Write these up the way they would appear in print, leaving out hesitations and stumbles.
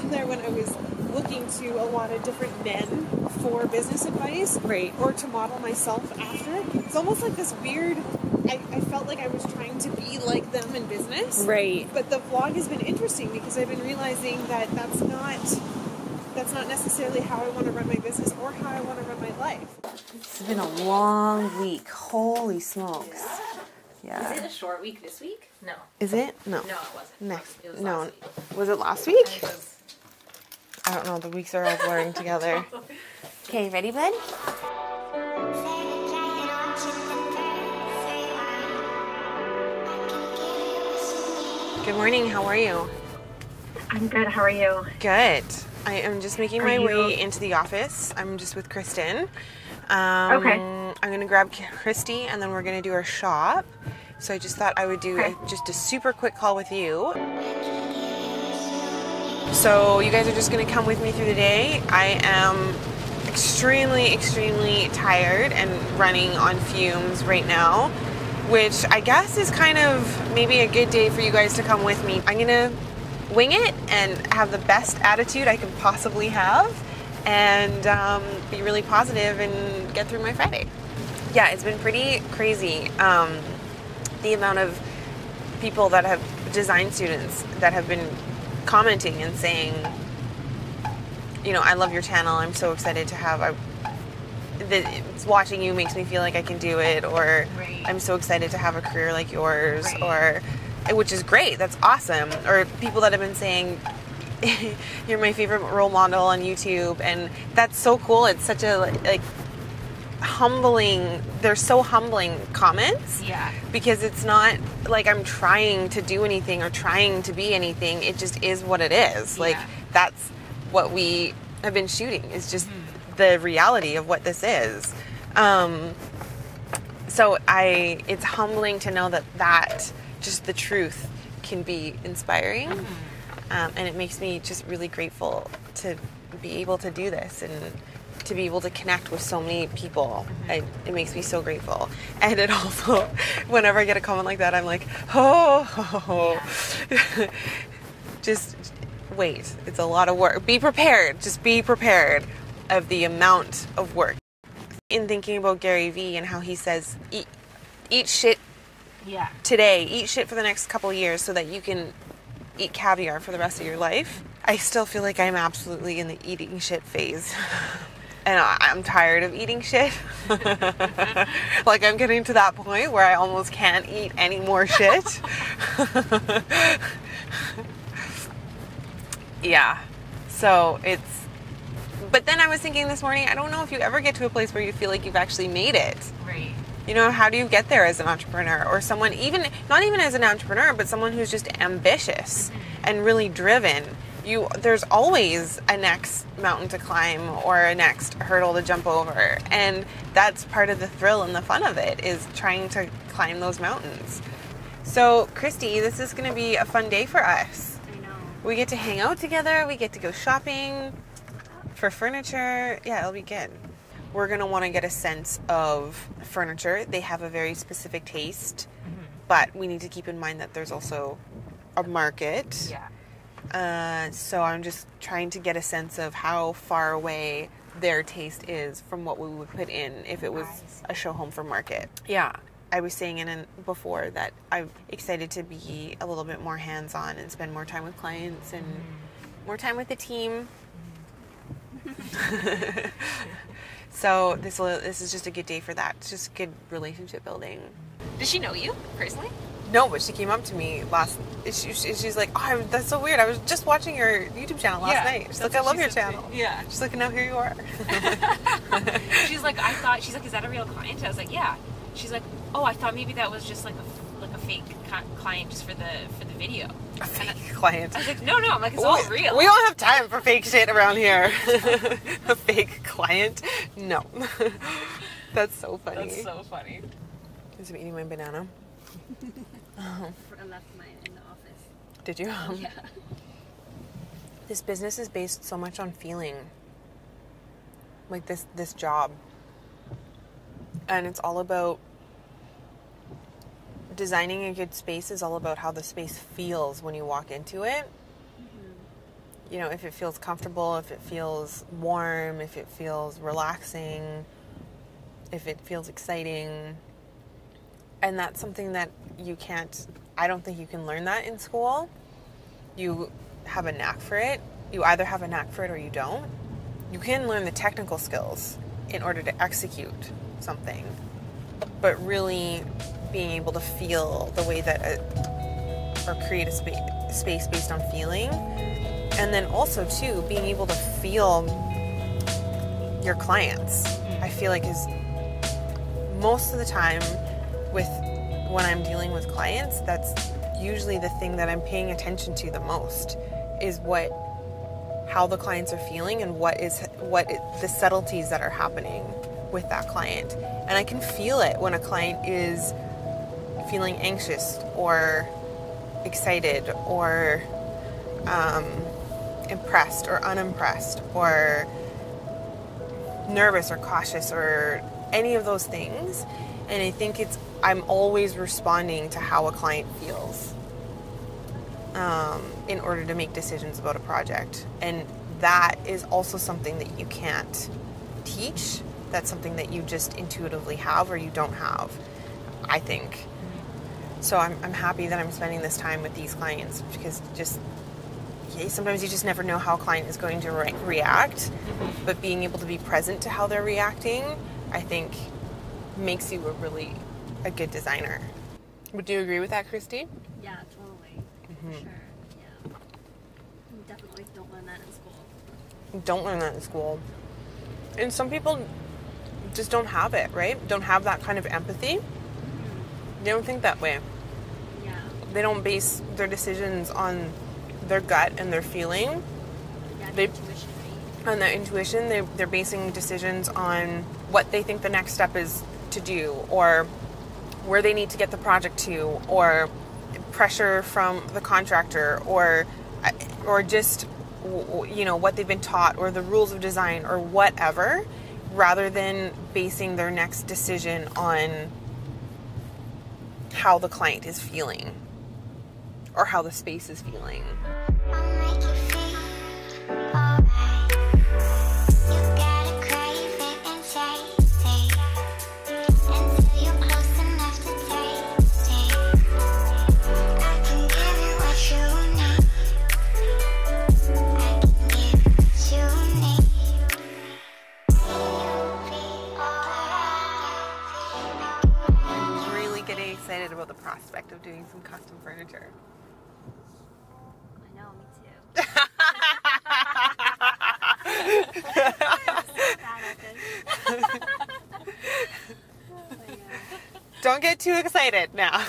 there when I was looking to a lot of different men for business advice, Right. or to model myself after. It's almost like this weird, I felt like I was trying to be like them in business. Right. But the vlog has been interesting because I've been realizing that that's not necessarily how I want to run my business or how I want to run my life. It's been a long week. Holy smokes. Yeah. Is it a short week this week? No. Is it? No. No, it wasn't. Next. It was No. last week. Was it last week? I think it was... I don't know. The weeks are all blurring together. Okay, ready, bud? Good morning. How are you? I'm good. How are you? Good. I am just making my way into the office. I'm just with Kristen. Okay. I'm going to grab Christy, and then we're going to do our shop. So I just thought I would do just a super quick call with you. So you guys are just going to come with me through the day. I am extremely, extremely tired and running on fumes right now, which I guess is kind of maybe a good day for you guys to come with me. I'm going to wing it and have the best attitude I can possibly have and be really positive and get through my Friday. Yeah, it's been pretty crazy. The amount of people that have design students that have been commenting and saying, you know, I love your channel. I'm so excited to have watching you makes me feel like I can do it, or I'm so excited to have a career like yours, or which is great. That's awesome. Or people that have been saying, you're my favorite role model on YouTube, and that's so cool. It's such a like humbling. They're so humbling comments. Yeah. Because it's not like I'm trying to do anything or trying to be anything. It just is what it is. Like that's what we have been shooting. Is just the reality of what this is. So it's humbling to know that just the truth can be inspiring. And it makes me just really grateful to be able to do this and to be able to connect with so many people. It makes me so grateful. And it also, whenever I get a comment like that, I'm like, just wait. It's a lot of work. Be prepared. Just be prepared of the amount of work. In thinking about Gary Vee and how he says, eat shit today, eat shit for the next couple of years so that you can eat caviar for the rest of your life. I still feel like I'm absolutely in the eating shit phase. And I'm tired of eating shit. Like I'm getting to that point where I almost can't eat any more shit. Yeah. So but then I was thinking this morning, I don't know if you ever get to a place where you feel like you've actually made it. Right. You know, how do you get there as an entrepreneur, or someone not even as an entrepreneur, but someone who's just ambitious and really driven? There's always a next mountain to climb or a next hurdle to jump over. And that's part of the thrill and the fun of it, is trying to climb those mountains. So, Christy, this is going to be a fun day for us. I know. We get to hang out together. We get to go shopping for furniture. Yeah, it'll be good. We're going to want to get a sense of furniture. They have a very specific taste, but we need to keep in mind that there's also a market. Yeah. So I'm just trying to get a sense of how far away their taste is from what we would put in if it was a show home for market. Yeah. I was saying before that I'm excited to be a little bit more hands-on and spend more time with clients and more time with the team. So this is just a good day for that. It's just good relationship building. Does she know you personally? No, but she came up to me she's like, oh, that's so weird. I was just watching your YouTube channel last night. She's like, I love your channel. Yeah. She's like, now here you are. She's like, she's like, is that a real client? I was like, yeah. She's like, oh, I thought maybe that was just like a fake client just for the video. A fake client. I was like, no, I'm like, it's all real. We don't have time for fake shit around here. A fake client? No. That's so funny. That's so funny. I'm eating my banana. I left mine in the office. Did you? Yeah. This business is based so much on feeling. Like this job. And it's all about designing a good space is all about how the space feels when you walk into it. you know, if it feels comfortable, if it feels warm, if it feels relaxing, if it feels exciting. And that's something that you can't, I don't think you can learn that in school. You have a knack for it. You either have a knack for it or you don't. You can learn the technical skills in order to execute something, but really being able to feel the way that or create a space based on feeling. And then also too, being able to feel your clients, I feel like is most of the time when I'm dealing with clients, that's usually the thing that I'm paying attention to the most, is how the clients are feeling and the subtleties that are happening with that client. And I can feel it when a client is feeling anxious or excited or impressed or unimpressed or nervous or cautious or any of those things. And I think I'm always responding to how a client feels in order to make decisions about a project. And that is also something that you can't teach. That's something that you just intuitively have or you don't have, I think. So I'm happy that I'm spending this time with these clients, because sometimes you just never know how a client is going to react, but being able to be present to how they're reacting, I think makes you a good designer. Would you agree with that, Christy? Yeah, totally. For sure. Yeah. You definitely don't learn that in school. Don't learn that in school. And some people just don't have it, right? Don't have that kind of empathy. They don't think that way. Yeah. They don't base their decisions on their gut and their feeling. Yeah, intuition, right? On their intuition, they're basing decisions on what they think the next step is to do, or where they need to get the project to, or pressure from the contractor, or just, you know, what they've been taught, or the rules of design, or whatever, rather than basing their next decision on how the client is feeling or how the space is feeling. Excited about the prospect of doing some custom furniture. I know, me too. Don't get too excited now.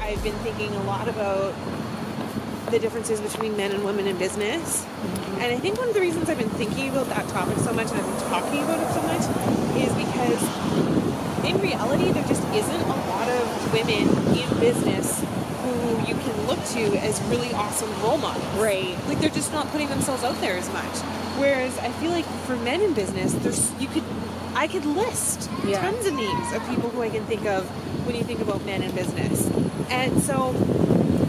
I've been thinking a lot about the differences between men and women in business. And I think one of the reasons I've been thinking about that topic so much and I've been talking about it so much is because in reality there just isn't a lot of women in business who you can look to as really awesome role models. Right. Like they're just not putting themselves out there as much. Whereas I feel like for men in business, I could list tons of names of people who I can think of when you think about men in business. And so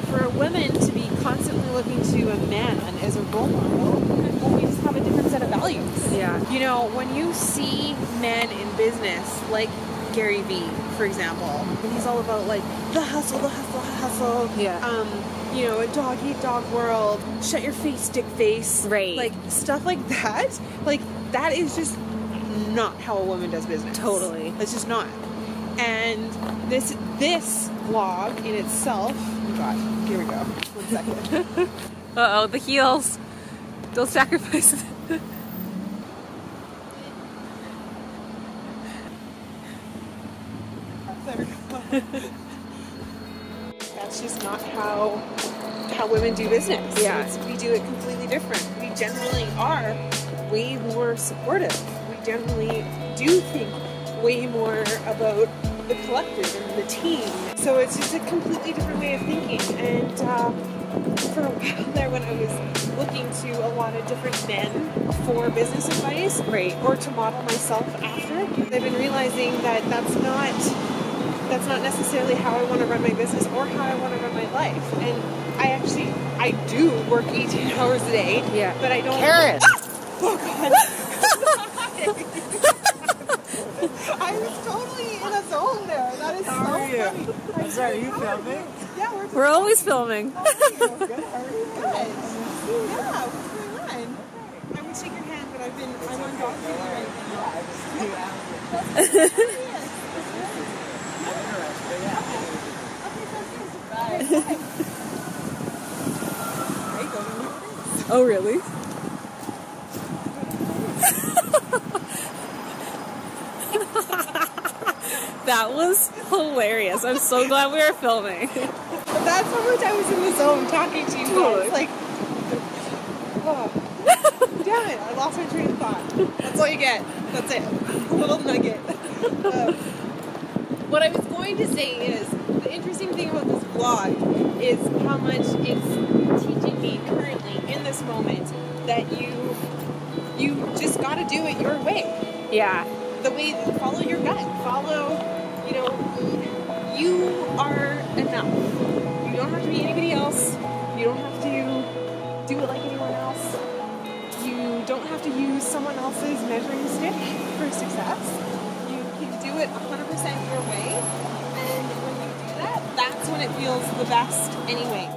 for women to be constantly looking to a man as a role model, well, we just have a different set of values. Yeah. You know, when you see men in business, like Gary Vee, for example, and he's all about like the hustle. Yeah. You know, a dog eat dog world, shut your face, stick face. Right. Like stuff like that. Like that is just not how a woman does business. Totally. It's just not. And this vlog in itself, oh God, here we go. 1 second. Uh-oh, the heels. Don't sacrifice them. There we go. that's just not how women do business. Yeah. We do it completely different. We generally are way more supportive. We generally do think way more about the collective and the team. So it's just a completely different way of thinking. And for a while there, when I was looking to a lot of different men for business advice, Right. or to model myself after, I've been realizing that that's not necessarily how I want to run my business or how I want to run my life. And I do work 18 hours a day, Yeah. but I don't. Karin! Oh God! I was totally in a zone there. That is so funny. I'm sorry, are you filming? Yeah, We're always filming. Good. How are you? Good. Yeah, what's going on? I would shake your hand, but I'm on dog duty right now. Oh, really? That was hilarious. I'm so glad we were filming. That's how much I was in the zone talking to you guys. Like, oh. Damn it, I lost my train of thought. That's all you get. That's it. A little nugget. What I was going to say is, the interesting thing about this vlog is how much it's teaching me currently in this moment that you just gotta do it your way. Yeah. The way, follow your gut. Follow, you are enough. You don't have to be anybody else. You don't have to do it like anyone else. You don't have to use someone else's measuring stick for success. You can do it 100% your way. And when you do that, that's when it feels the best anyway.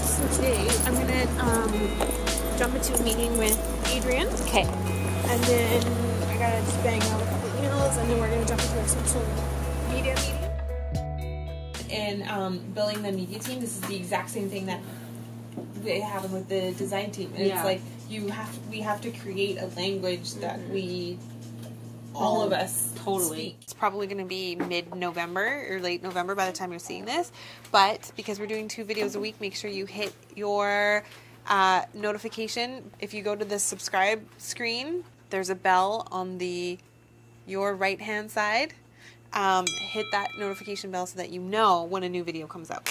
So today I'm gonna jump into a meeting with Adrian. Okay. And then I gotta just bang out a couple emails, and then we're gonna jump into our social media meeting. And building the media team, this is the exact same thing that they have with the design team. And it's like we have to create a language that we, all of us, speak. It's probably going to be mid-November or late November by the time you're seeing this. But because we're doing 2 videos a week, make sure you hit your notification. If you go to the subscribe screen, there's a bell on your right-hand side. Hit that notification bell so that you know when a new video comes out.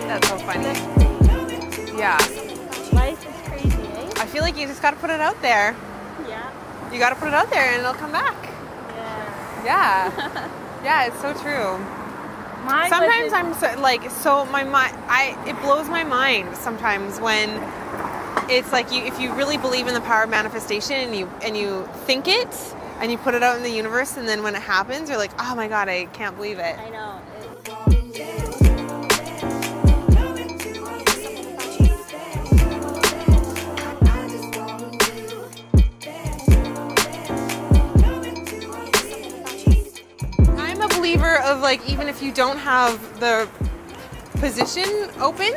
That's so funny. Yeah. Life is crazy, eh? I feel like you just gotta put it out there. Yeah. You gotta put it out there and it'll come back. Yeah. Yeah. Yeah, it's so true. Mine Sometimes wasn't- my mind, it blows my mind sometimes when it's like if you really believe in the power of manifestation and you think it and you put it out in the universe, and then when it happens, you're like, oh my God, I can't believe it. I know. I'm a believer of, like, even if you don't have the position open,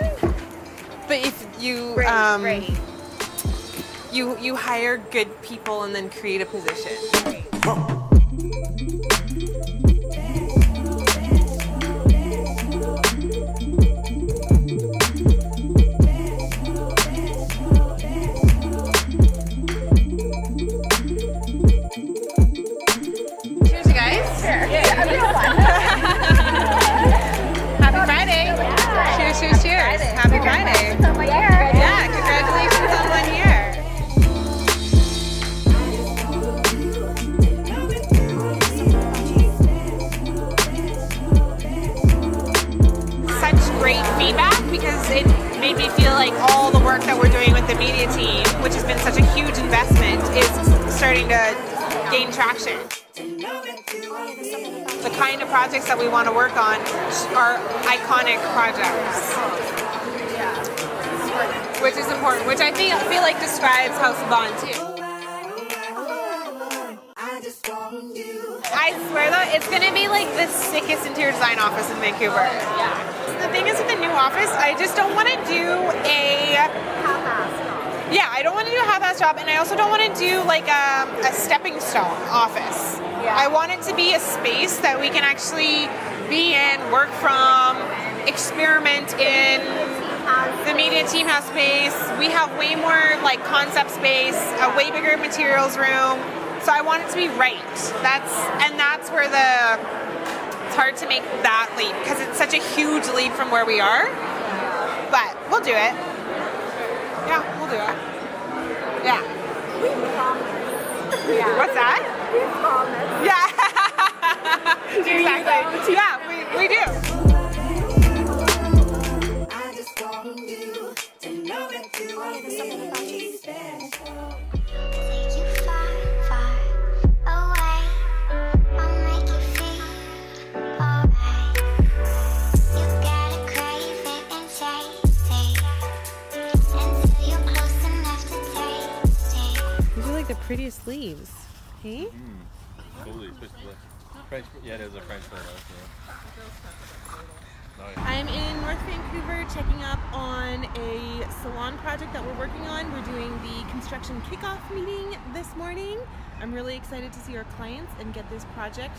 but if you you hire good people and then create a position. Cheers, you guys. Happy Friday. Cheers, cheers, cheers. Happy Friday. Yeah, congratulations on 1 year. Such great feedback, because it made me feel like all the work that we're doing with the media team, which has been such a huge investment, is starting to gain traction. The kind of projects that we want to work on are iconic projects. which is important, which I feel like describes House of Bohn too. I swear though, it's gonna be like the sickest interior design office in Vancouver. Yeah. The thing is with the new office, I just don't want to do a half-ass job. Yeah, I don't want to do a half-ass job, and I also don't want to do like a stepping stone office. Yeah. I want it to be a space that we can actually be in, work from, experiment in. The media team has space. We have way more like concept space, a way bigger materials room. So I want it to be right. That's where it's hard to make that leap because it's such a huge leap from where we are. But we'll do it. Yeah, we'll do it. Yeah. We promise. Yeah. What's that? We promise. Yeah. Exactly. Yeah, we do. Prettiest sleeves, hey? Totally, especially the French. Yeah, there's a French photo. Yeah. I'm in North Vancouver checking up on a salon project that we're working on. We're doing the construction kickoff meeting this morning. I'm really excited to see our clients and get this project